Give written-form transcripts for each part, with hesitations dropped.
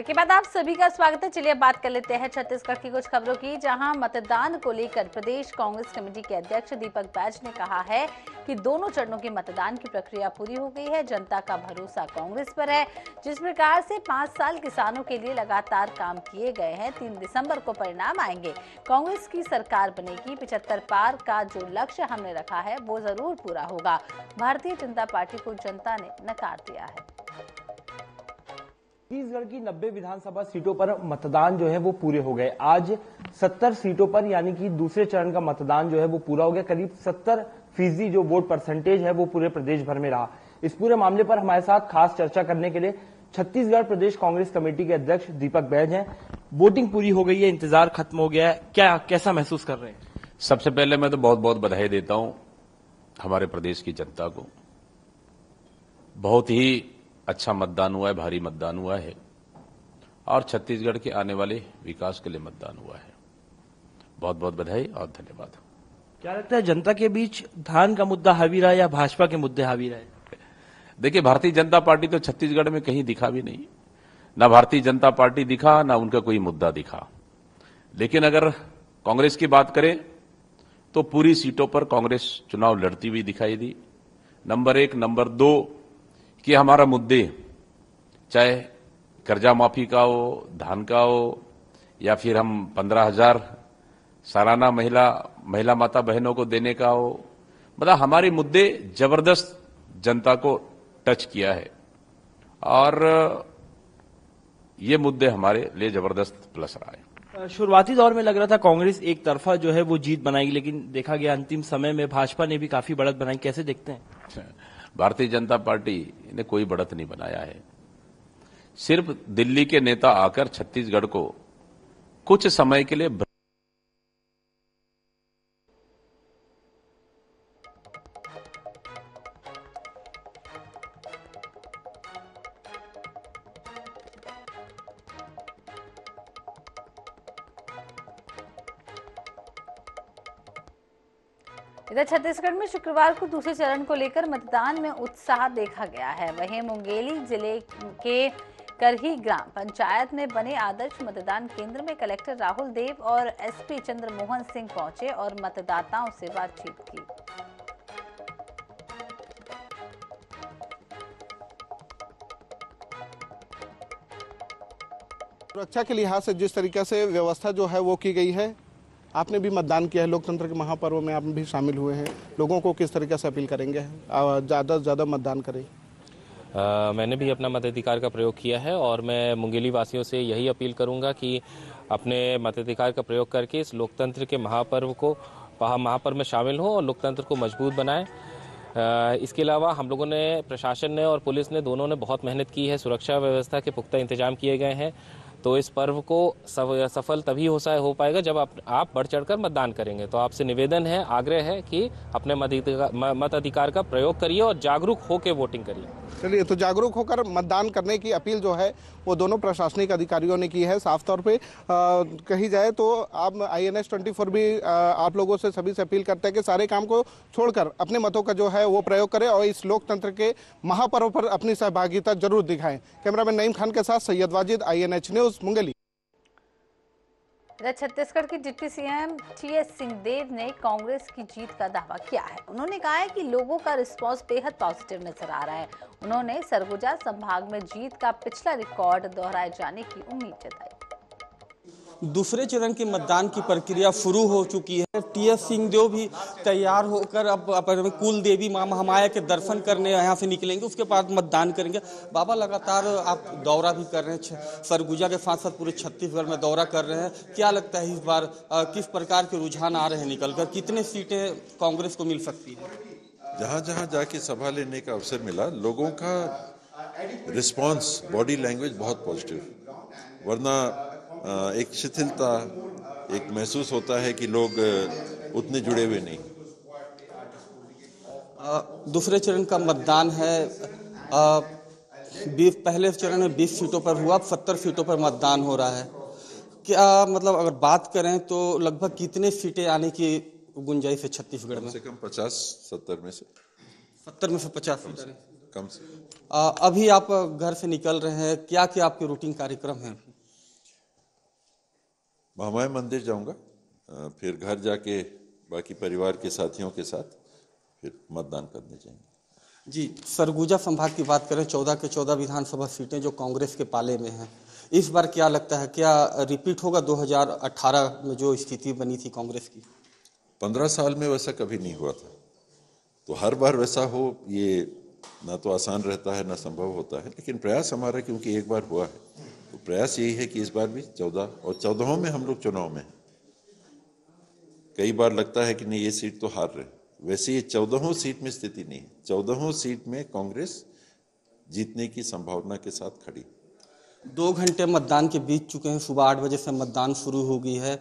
के बाद आप सभी का स्वागत है। चलिए बात कर लेते हैं छत्तीसगढ़ की कुछ खबरों की, जहां मतदान को लेकर प्रदेश कांग्रेस कमेटी के अध्यक्ष दीपक बैज ने कहा है कि दोनों चरणों के मतदान की प्रक्रिया पूरी हो गई है। जनता का भरोसा कांग्रेस पर है। जिस प्रकार से 5 साल किसानों के लिए लगातार काम किए गए हैं, 3 दिसंबर को परिणाम आएंगे। कांग्रेस की सरकार बनेगी। 75 पार का जो लक्ष्य हमने रखा है वो जरूर पूरा होगा। भारतीय जनता पार्टी को जनता ने नकार दिया है। छत्तीसगढ़ की 90 विधानसभा सीटों पर मतदान जो है वो पूरे हो गए। आज 70 सीटों पर यानी कि दूसरे चरण का मतदान जो है वो पूरा हो गया। करीब 70% जो वोट परसेंटेज है वो पूरे प्रदेश भर में रहा। इस पूरे मामले पर हमारे साथ खास चर्चा करने के लिए छत्तीसगढ़ प्रदेश कांग्रेस कमेटी के अध्यक्ष दीपक बैज हैं। वोटिंग पूरी हो गई है, इंतजार खत्म हो गया है, कैसा महसूस कर रहे हैं? सबसे पहले मैं तो बहुत बहुत बधाई देता हूं हमारे प्रदेश की जनता को। बहुत ही अच्छा मतदान हुआ है, भारी मतदान हुआ है और छत्तीसगढ़ के आने वाले विकास के लिए मतदान हुआ है। बहुत बहुत बधाई और धन्यवाद। क्या लगता है जनता के बीच धान का मुद्दा हावी रहा या भाजपा के मुद्दे हावी रहे? देखिए, भारतीय जनता पार्टी तो छत्तीसगढ़ में कहीं दिखा भी नहीं। ना भारतीय जनता पार्टी दिखा, ना उनका कोई मुद्दा दिखा। लेकिन अगर कांग्रेस की बात करें तो पूरी सीटों पर कांग्रेस चुनाव लड़ती हुई दिखाई दी। नंबर 1, नंबर 2 कि हमारा मुद्दे चाहे कर्जा माफी का हो, धान का हो, या फिर हम 15,000 सालाना महिला माता बहनों को देने का हो, मतलब हमारे मुद्दे जबरदस्त जनता को टच किया है और ये मुद्दे हमारे लिए जबरदस्त प्लस रहा है। शुरुआती दौर में लग रहा था कांग्रेस एक तरफा जो है वो जीत बनाएगी, लेकिन देखा गया अंतिम समय में भाजपा ने भी काफी बढ़त बनाई। कैसे देखते हैं? भारतीय जनता पार्टी ने कोई बढ़त नहीं बनाया है। सिर्फ दिल्ली के नेता आकर छत्तीसगढ़ को कुछ समय के लिए इधर छत्तीसगढ़ में शुक्रवार को दूसरे चरण को लेकर मतदान में उत्साह देखा गया है। वहीं मुंगेली जिले के करही ग्राम पंचायत में बने आदर्श मतदान केंद्र में कलेक्टर राहुल देव और एसपी चंद्रमोहन सिंह पहुंचे और मतदाताओं से बातचीत की। सुरक्षा के लिहाज से जिस तरीके से व्यवस्था जो है वो की गई है, आपने भी मतदान किया है, लोकतंत्र के महापर्व में आप भी शामिल हुए हैं। लोगों को किस तरीके से अपील करेंगे ज़्यादा से ज़्यादा मतदान करें? मैंने भी अपना मताधिकार का प्रयोग किया है और मैं मुंगेली वासियों से यही अपील करूंगा कि अपने मताधिकार का प्रयोग करके इस लोकतंत्र के महापर्व में शामिल हो और लोकतंत्र को मजबूत बनाएं। इसके अलावा हम लोगों ने, प्रशासन ने और पुलिस ने दोनों ने बहुत मेहनत की है। सुरक्षा व्यवस्था के पुख्ता इंतजाम किए गए हैं। तो इस पर्व को सफल तभी हो पाएगा जब आप बढ़ चढ़कर मतदान करेंगे। तो आपसे निवेदन है, आग्रह है कि अपने मताधिकार का प्रयोग करिए और जागरूक होकर वोटिंग करिए। चलिए, तो जागरूक होकर मतदान करने की अपील जो है वो दोनों प्रशासनिक अधिकारियों ने की है। साफ तौर पे कही जाए तो आप INS 24 भी आप लोगों से सभी से अपील करते हैं कि सारे काम को छोड़कर अपने मतों का जो है वो प्रयोग करें और इस लोकतंत्र के महापर्व पर अपनी सहभागिता जरूर दिखाएं। कैमरामैन नईम खान के साथ सैयद वाजिद, INH न्यूज, मुंगेली। छत्तीसगढ़ के डिप्टी सीएम TS सिंहदेव ने कांग्रेस की जीत का दावा किया है। उन्होंने कहा है कि लोगों का रिस्पांस बेहद पॉजिटिव नजर आ रहा है। उन्होंने सरगुजा संभाग में जीत का पिछला रिकॉर्ड दोहराए जाने की उम्मीद जताई। दूसरे चरण के मतदान की प्रक्रिया शुरू हो चुकी है। TS सिंहदेव भी तैयार होकर अब अपने कुल देवी मां महामाया के दर्शन करने यहाँ से निकलेंगे, उसके बाद मतदान करेंगे। बाबा, लगातार आप दौरा भी कर रहे हैं, सरगुजा के साथ साथ पूरे छत्तीसगढ़ में दौरा कर रहे हैं। क्या लगता है इस बार किस प्रकार के रुझान आ रहे हैं निकलकर? कितने सीटें कांग्रेस को मिल सकती है? जहाँ जहाँ जाके सभा लेने का अवसर मिला, लोगों का रिस्पॉन्स, बॉडी लैंग्वेज बहुत पॉजिटिव। वरना एक शिथिलता, एक महसूस होता है कि लोग उतने जुड़े हुए नहीं। दूसरे चरण का मतदान है। पहले चरण में 20 सीटों पर हुआ, अब 70 सीटों पर मतदान हो रहा है। क्या मतलब अगर बात करें तो लगभग कितने सीटें आने की गुंजाइश है छत्तीसगढ़ में? कम से कम 50-70 में से 70 में से 50 सीटें कम से अभी आप घर से निकल रहे हैं, क्या क्या आपके रूटीन कार्यक्रम हैं? महामाया मंदिर जाऊंगा, फिर घर जाके बाकी परिवार के साथियों के साथ फिर मतदान करने जाएंगे। जी, सरगुजा संभाग की बात करें, 14 के 14 विधानसभा सीटें जो कांग्रेस के पाले में हैं, इस बार क्या लगता है, क्या रिपीट होगा 2018 में जो स्थिति बनी थी कांग्रेस की? 15 साल में वैसा कभी नहीं हुआ था, तो हर बार वैसा हो ये ना तो आसान रहता है ना संभव होता है, लेकिन प्रयास हमारा क्योंकि एक बार हुआ है तो प्रयास यही है कि इस बार भी 14 और 14 में हम लोग चुनाव में हैं। कई बार लगता है कि नहीं ये सीट तो हार रहे, वैसे ये 14 सीट में स्थिति नहीं है। 14 सीट में कांग्रेस जीतने की संभावना के साथ खड़ी। 2 घंटे मतदान के बीत चुके हैं, सुबह 8 बजे से मतदान शुरू हो गई है,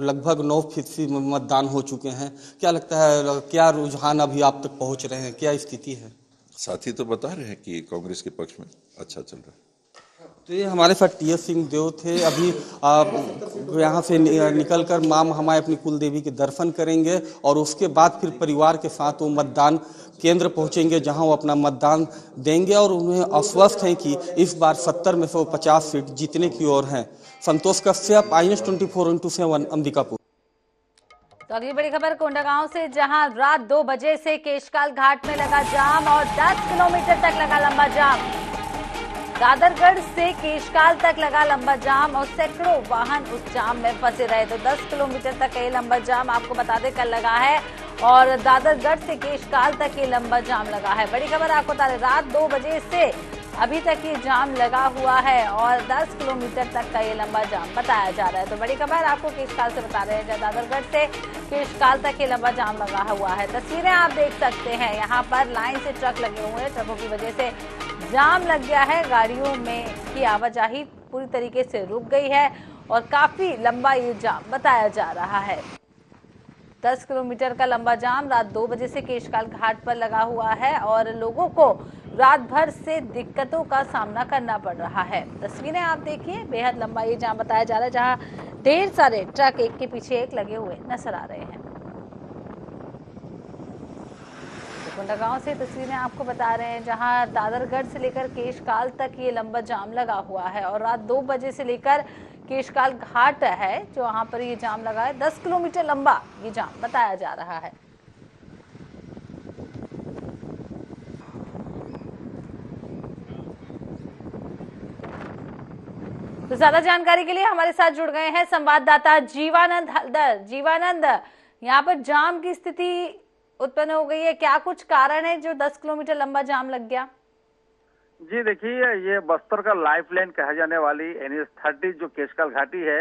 लगभग 9% मतदान हो चुके हैं। क्या लगता है, क्या रुझान अभी आप तक पहुंच रहे हैं, क्या स्थिति है? साथी तो बता रहे हैं कि कांग्रेस के पक्ष में अच्छा चल रहा है। तो ये हमारे साथ टी.एस. सिंहदेव थे। अभी यहाँ से निकलकर मां महामाया अपनी कुल देवी के दर्शन करेंगे और उसके बाद फिर परिवार के साथ वो मतदान केंद्र पहुंचेंगे, जहां वो अपना मतदान देंगे और उन्हें आश्वस्त हैं कि इस बार 70 में से वो 50 सीट जीतने की ओर हैं। संतोष कश्यप, INS 24x7 अंबिकापुर। तो अगली बड़ी खबर कोंडागांव से, जहां रात 2 बजे से केशकाल घाट में लगा जाम और 10 किलोमीटर तक लगा लंबा जाम। दादरगढ़ से केशकाल तक लगा लंबा जाम और सैकड़ों वाहन उस जाम में फंसे रहे। तो 10 किलोमीटर तक ये लंबा जाम आपको बता दें कल लगा है और दादरगढ़ से केशकाल तक ये लंबा जाम लगा है। बड़ी खबर आपको बता दें, रात 2 बजे से अभी तक ये जाम लगा हुआ है और 10 किलोमीटर तक का ये लंबा जाम बताया जा रहा है। तो बड़ी खबर आपको केशकाल से बता रहे हैं, दादरगढ़ से केशकाल तक ये लंबा जाम लगा हुआ है। तस्वीरें आप देख सकते हैं, यहाँ पर लाइन से ट्रक लगे हुए हैं, ट्रकों की वजह से जाम लग गया है, गाड़ियों में की आवाजाही पूरी तरीके से रुक गई है और काफी लंबा ये जाम बताया जा रहा है। 10 किलोमीटर का लंबा जाम रात 2 बजे से केशकाल घाट पर लगा हुआ है और लोगों को रात भर से दिक्कतों का सामना करना पड़ रहा है। तस्वीरें आप देखिए, बेहद लंबा ये जाम बताया जा रहा है, जहां ढेर सारे ट्रक एक के पीछे एक लगे हुए नजर आ रहे हैं। कोंडागांव से तस्वीरें आपको बता रहे हैं, जहां दादरगढ़ से लेकर केशकाल तक ये लंबा जाम लगा हुआ है और रात 2 बजे से लेकर केशकाल घाट है जो वहां पर ये जाम लगा है। 10 किलोमीटर लंबा ये जाम बताया जा रहा है। तो ज्यादा जानकारी के लिए हमारे साथ जुड़ गए हैं संवाददाता जीवानंद हल्दर। जीवानंद, यहाँ पर जाम की स्थिति उत्पन्न हो गई है, क्या कुछ कारण है जो 10 किलोमीटर लंबा जाम लग गया? जी देखिए, ये बस्तर का लाइफ लाइन कहा जाने वाली NH 30 जो केशकाल घाटी है,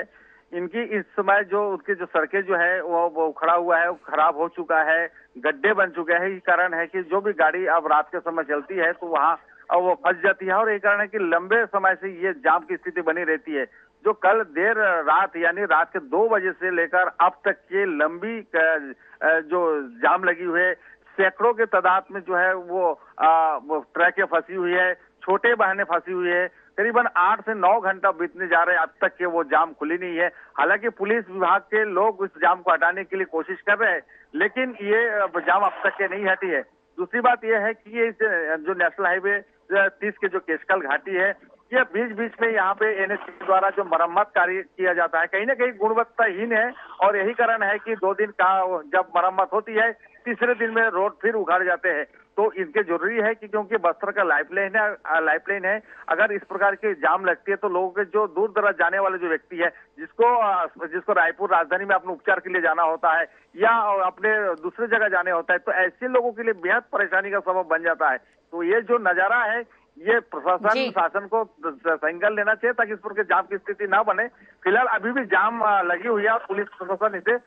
इनकी इस समय जो उसके जो सड़कें जो है वो खड़ा हुआ है, वो खराब हो चुका है, गड्ढे बन चुके हैं। यही कारण है कि जो भी गाड़ी अब रात के समय चलती है तो वहाँ वो फंस जाती है और यही कारण है कि लंबे समय से ये जाम की स्थिति बनी रहती है। जो कल देर रात यानी रात के 2 बजे से लेकर अब तक के लंबी जो जाम लगी हुई है, सैकड़ों के तादाद में जो है वो ट्रकें फंसी हुई है, छोटे वाहनें फंसी हुई है। करीबन 8 से 9 घंटा बीतने जा रहे हैं, अब तक के वो जाम खुली नहीं है। हालांकि पुलिस विभाग के लोग इस जाम को हटाने के लिए कोशिश कर रहे हैं, लेकिन ये जाम अब तक के नहीं हटी है। दूसरी बात यह है कि ये जो नेशनल हाईवे 30 के जो केशकाल घाटी है, ये बीच बीच में यहाँ पे NH द्वारा जो मरम्मत कार्य किया जाता है, कहीं ना कहीं गुणवत्ताहीन है और यही कारण है कि 2 दिन का जब मरम्मत होती है, तीसरे दिन में रोड फिर उखाड़ जाते हैं। तो इनके जरूरी है कि क्योंकि बस्तर का लाइफलाइन है, अगर इस प्रकार की जाम लगती है तो लोगों के जो दूर दराज जाने वाले जो व्यक्ति है, जिसको रायपुर राजधानी में अपने उपचार के लिए जाना होता है या अपने दूसरे जगह जाने होता है, तो ऐसे लोगों के लिए बेहद परेशानी का सबब बन जाता है। तो ये जो नजारा है, ये प्रशासन शासन को संज्ञान लेना चाहिए ताकि इस प्रकार जाम की स्थिति ना बने। फिलहाल अभी भी जाम लगी हुई है और पुलिस प्रशासन इसे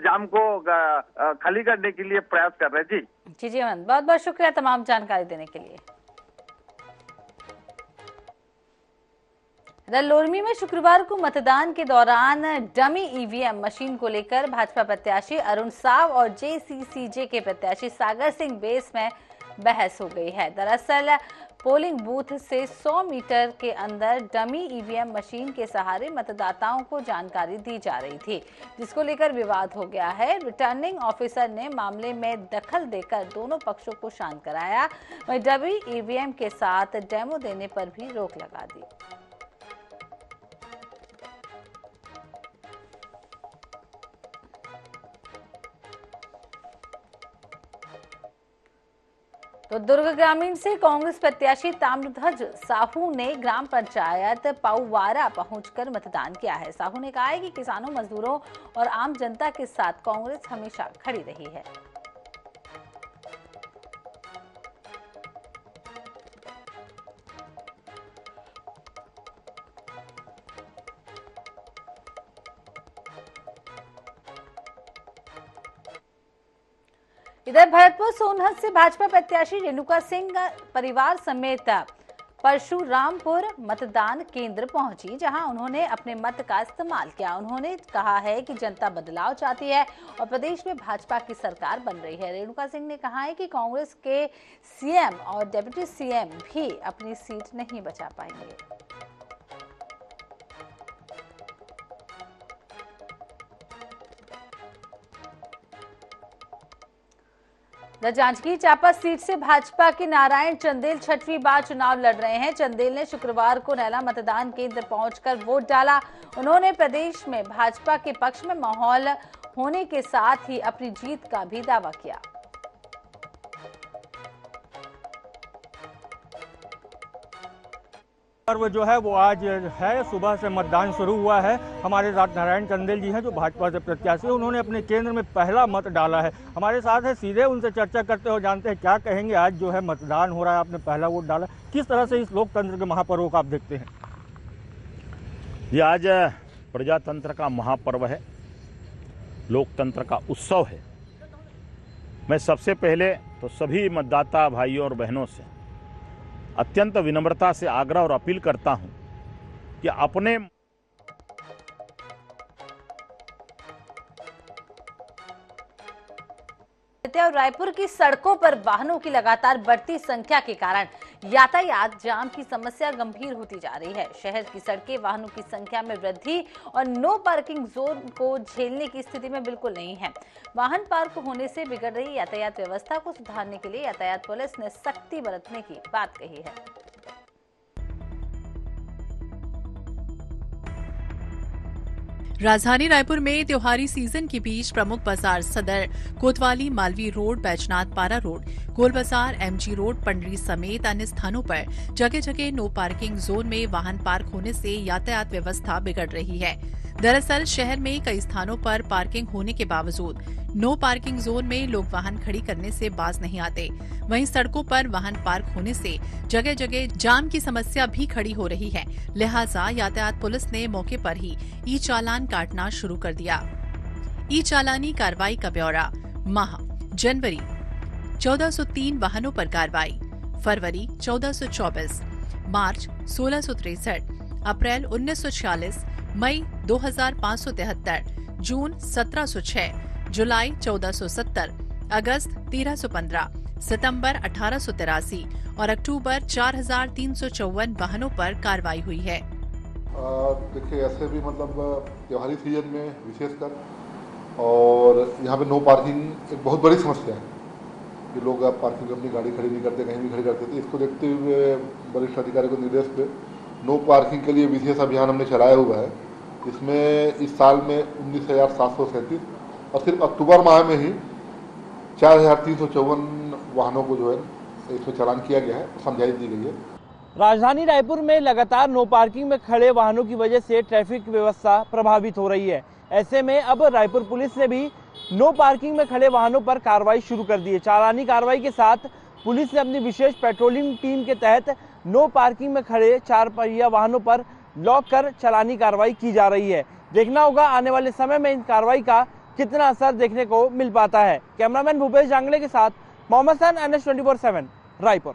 जाम को खाली करने के लिए प्रयास कर रहे हैं। जी बहुत बहुत शुक्रिया तमाम जानकारी देने के लिए। लोरमी में शुक्रवार को मतदान के दौरान डमी EVM मशीन को लेकर भाजपा प्रत्याशी अरुण साव और JCCJ के प्रत्याशी सागर सिंह बेस में बहस हो गई है। दरअसल पोलिंग बूथ से 100 मीटर के अंदर डमी ईवीएम मशीन के सहारे मतदाताओं को जानकारी दी जा रही थी, जिसको लेकर विवाद हो गया है। रिटर्निंग ऑफिसर ने मामले में दखल देकर दोनों पक्षों को शांत कराया। वहीं डमी ईवीएम के साथ डेमो देने पर भी रोक लगा दी। तो दुर्ग ग्रामीण से कांग्रेस प्रत्याशी ताम्रध्वज साहू ने ग्राम पंचायत पाउवारा पहुंचकर मतदान किया है। साहू ने कहा है कि किसानों, मजदूरों और आम जनता के साथ कांग्रेस हमेशा खड़ी रही है। इधर भरतपुर सोनहत से भाजपा प्रत्याशी रेणुका सिंह परिवार समेत परशुरामपुर मतदान केंद्र पहुंची, जहां उन्होंने अपने मत का इस्तेमाल किया। उन्होंने कहा है कि जनता बदलाव चाहती है और प्रदेश में भाजपा की सरकार बन रही है। रेणुका सिंह ने कहा है कि कांग्रेस के सीएम और डिप्टी सीएम भी अपनी सीट नहीं बचा पाएंगे। जांजगीर चांपा सीट से भाजपा के नारायण चंदेल छठवीं बार चुनाव लड़ रहे हैं। चंदेल ने शुक्रवार को नैला मतदान केंद्र पहुंचकर वोट डाला। उन्होंने प्रदेश में भाजपा के पक्ष में माहौल होने के साथ ही अपनी जीत का भी दावा किया। पर्व जो है वो आज है, सुबह से मतदान शुरू हुआ है। हमारे साथ नारायण चंदेल जी हैं जो भाजपा से प्रत्याशी हैं। उन्होंने अपने केंद्र में पहला मत डाला है। हमारे साथ है, सीधे उनसे चर्चा करते हो, जानते हैं क्या कहेंगे। आज जो है मतदान हो रहा है, आपने पहला वोट डाला, किस तरह से इस लोकतंत्र के महापर्व को आप देखते हैं? ये आज प्रजातंत्र का महापर्व है, लोकतंत्र का उत्सव है। मैं सबसे पहले तो सभी मतदाता भाइयों और बहनों से अत्यंत विनम्रता से आग्रह और अपील करता हूं कि अपने और रायपुर की सड़कों पर वाहनों की लगातार बढ़ती संख्या के कारण यातायात जाम की समस्या गंभीर होती जा रही है। शहर की सड़कें वाहनों की संख्या में वृद्धि और नो पार्किंग जोन को झेलने की स्थिति में बिल्कुल नहीं है। वाहन पार्क होने से बिगड़ रही यातायात व्यवस्था को सुधारने के लिए यातायात पुलिस ने सख्ती बरतने की बात कही है। राजधानी रायपुर में त्योहारी सीजन के बीच प्रमुख बाजार सदर, कोतवाली, मालवी रोड, बैजनाथ पारा रोड, गोल बाजार, एमजी रोड, पंडरी समेत अन्य स्थानों पर जगह जगह नो पार्किंग जोन में वाहन पार्क होने से यातायात व्यवस्था बिगड़ रही है। दरअसल शहर में कई स्थानों पर पार्किंग होने के बावजूद नो पार्किंग जोन में लोग वाहन खड़ी करने से बाज नहीं आते। वहीं सड़कों पर वाहन पार्क होने से जगह जगह जाम की समस्या भी खड़ी हो रही है। लिहाजा यातायात पुलिस ने मौके पर ही ई चालान काटना शुरू कर दिया। ई चालानी कार्रवाई का ब्यौरा माह जनवरी 1403 वाहनों पर कार्रवाई, फरवरी 1424, मार्च 1663, अप्रैल 1946, मई 2573, जून 1706, जुलाई 1470, अगस्त 1315, सितंबर 1883 और अक्टूबर 4354 वाहनों पर कार्रवाई हुई है। देखिए, ऐसे भी मतलब त्योहारी सीजन में विशेषकर और यहाँ पे नो पार्किंग एक बहुत बड़ी समस्या है कि लोग अब पार्किंग अपनी गाड़ी खड़ी नहीं करते, कहीं भी खड़ी करते थे। इसको देखते हुए वरिष्ठ अधिकारी को निर्देश पे नो पार्किंग के लिए विशेष अभियान हमने चलाया हुआ है। इसमें इस साल में 19,737 और सिर्फ अक्टूबर माह में ही 4,354 वाहनों को जो है इसमें चालान किया गया है, समझाइश दी गई है। राजधानी रायपुर में लगातार नो पार्किंग में खड़े वाहनों की वजह से ट्रैफिक व्यवस्था प्रभावित हो रही है। ऐसे में अब रायपुर पुलिस ने भी नो पार्किंग में खड़े वाहनों पर कार्रवाई शुरू कर दी है। चालानी कार्रवाई के साथ पुलिस ने अपनी विशेष पेट्रोलिंग टीम के तहत नो पार्किंग में खड़े 4 पहिया वाहनों पर लॉक कर चालानी कार्रवाई की जा रही है। देखना होगा आने वाले समय में इन कार्रवाई का कितना असर देखने को मिल पाता है। कैमरामैन भूपेश जांगड़े के साथ मोहम्मद हसन, NH 24/7 रायपुर।